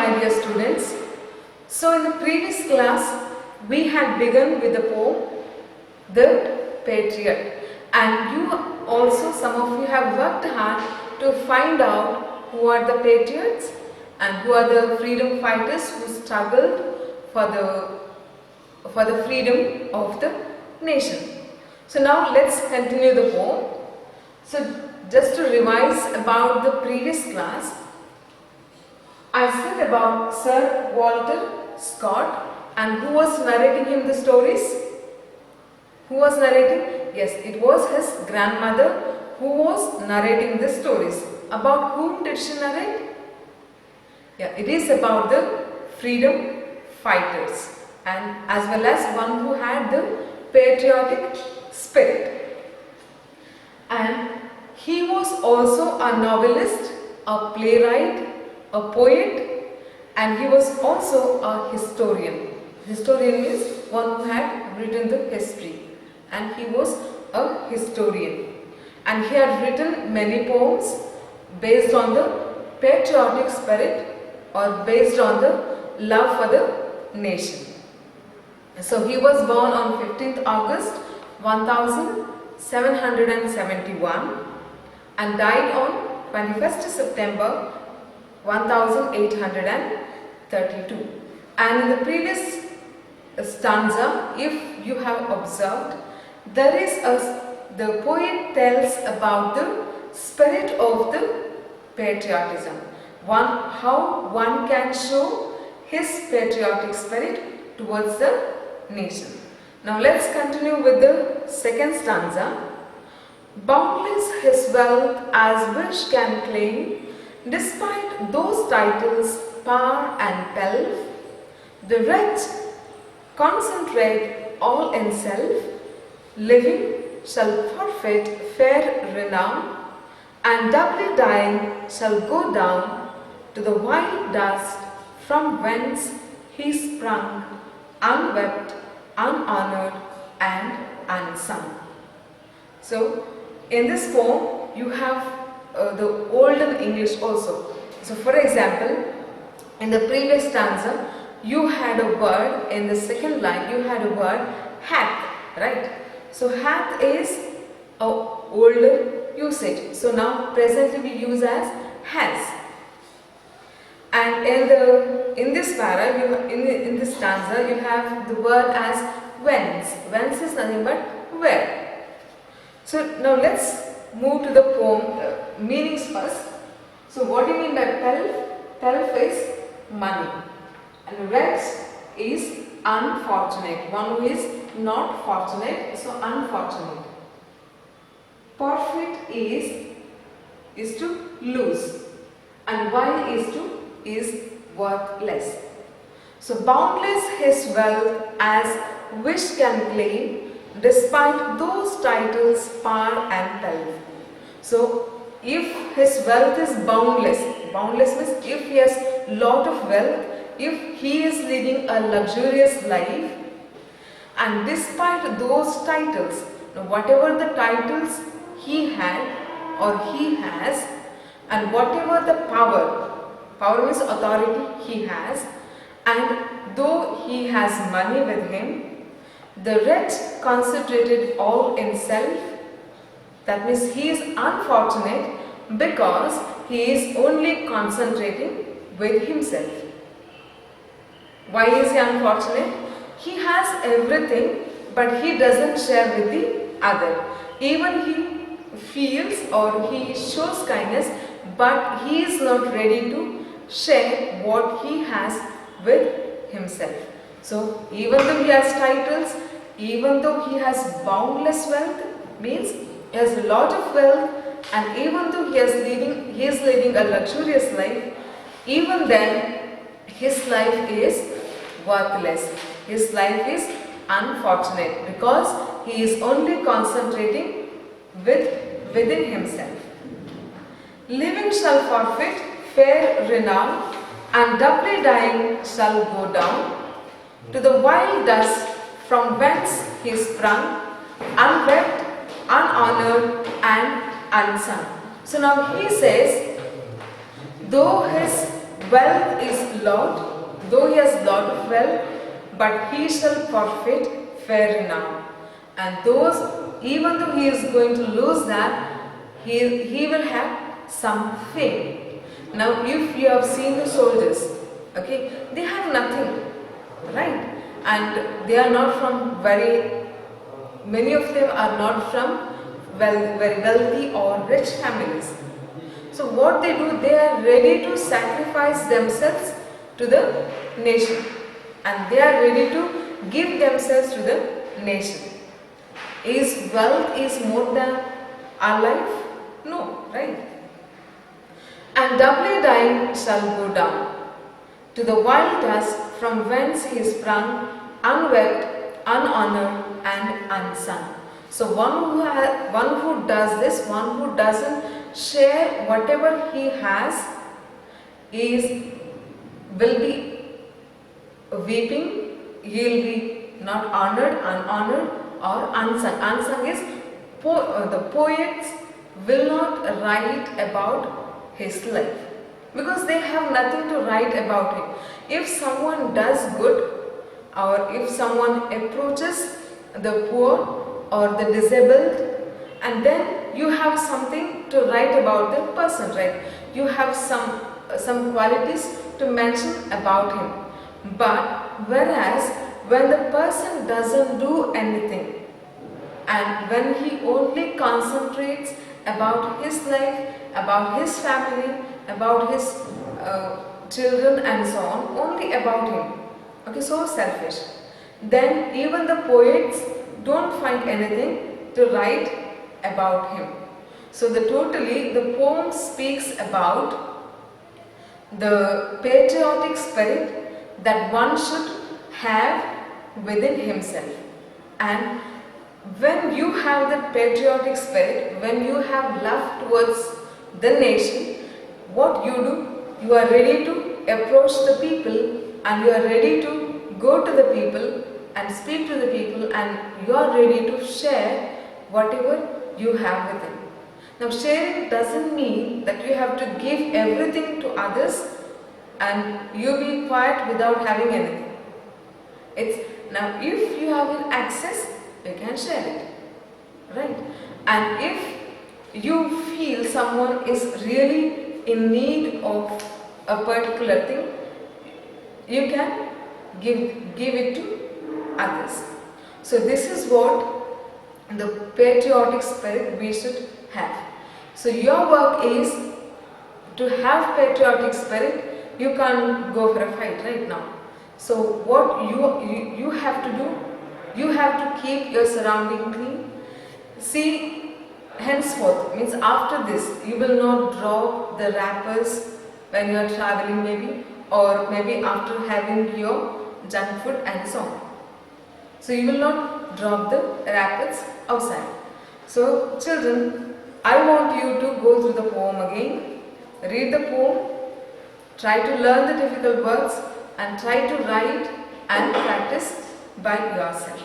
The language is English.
my dear students. So in the previous class we had begun with the poem The Patriot, and you also, some of you have worked hard to find out who are the patriots and who are the freedom fighters who struggled for the freedom of the nation. So now let's continue the poem. So just to revise about the previous class, I said about Sir Walter Scott, and who was narrating him the stories? Who was narrating? Yes, it was his grandmother who was narrating the stories. About whom did she narrate? Yeah, it is about the freedom fighters, and as well as one who had the patriotic spirit. And he was also a novelist, a playwright, a poet, and he was also a historian. Historian means one who had written the history, and he was a historian. And he had written many poems based on the patriotic spirit or based on the love for the nation. So he was born on 15th August 1771 and died on 21st September 1832. And in the previous stanza, if you have observed, the poet tells about the spirit of the patriotism. How one can show his patriotic spirit towards the nation. Now let's continue with the second stanza. Boundless his wealth as wish can claim, despite those titles, power and pelf, the wretch concentrate all in self, living shall forfeit fair renown, and doubly dying shall go down to the wild dust from whence he sprung, unwept, unhonored and unsung. So in this poem you have the olden English also. So for example, in the previous stanza you had a word, in the second line you had a word hath, right? So hath is a older usage. So now presently we use as has. And in this para, in this stanza, you have the word as whence. Whence is nothing but where. So now let's move to the poem meanings first. So what do you mean by pelf? Pelf is money, and wretch is unfortunate. One who is not fortunate, so unfortunate. Forfeit is to lose, and while is worthless. So boundless his wealth as wish can claim, despite those titles, power and pelf. So if his wealth is boundless, boundless means if he has lot of wealth, if he is leading a luxurious life, and despite those titles, whatever the titles he had or he has, and whatever the power means authority he has, and though he has money with him, the wretch concentrated all in self. That means he is unfortunate because he is only concentrating with himself. Why is he unfortunate? He has everything, but he doesn't share with the other. Even he feels or he shows kindness, but he is not ready to share what he has with himself. So even though he has titles, even though he has boundless wealth, means he has a lot of wealth, and even though he is living a luxurious life, even then his life is worthless. His life is unfortunate because he is only concentrating within himself. Living shall forfeit fair renown, and doubly dying shall go down to the wild dust from whence he sprung, unwept, unhonored and unsung. So now he says, though his Wealth is Lord, though he has lot of wealth, but he shall forfeit fair renown. And those, even though he is going to lose that, he will have some fame. Now, if you have seen the soldiers, okay, they have nothing, right? And they are not from many of them are not from very wealthy or rich families. So what they do, they are ready to sacrifice themselves to the nation, and they are ready to give themselves to the nation. Is wealth is more than our life? No, right? And doubly dying shall go down to the wild dust from whence he sprung, unwept, unhonored, and unsung. So one who does this, one who doesn't share whatever he has, will be weeping. He will be not honored, unhonored, or unsung. Unsung is the poets will not write about his life because they have nothing to write about him. If someone does good, or if someone approaches the poor or the disabled, and then you have something to write about the person, right? You have some qualities to mention about him. But whereas when the person doesn't do anything, and when he only concentrates about his life, about his family, about his children and so on, only about him, okay, so selfish, then even the poets don't find anything to write about him. So the poem speaks about the patriotic spirit that one should have within himself. And when you have the patriotic spirit, when you have love towards the nation, what you do, you are ready to approach the people, and you are ready to go to the people and speak to the people, and you are ready to share whatever you have with them. Now, sharing doesn't mean that you have to give everything to others and you be quiet without having anything. Now, if you have an access, you can share it, right? And if you feel someone is really in need of a particular thing, you can give it to others. So this is what the patriotic spirit we should have. So your work is to have patriotic spirit. You can't go for a fight right now. So what you have to do, you have to keep your surrounding clean. See, henceforth, means after this, you will not drop the wrappers when you are traveling maybe, or maybe after having your junk food and so on. So you will not drop the wrappers outside. So children, I want you to go through the poem again, read the poem, try to learn the difficult words, and try to write and practice by yourself.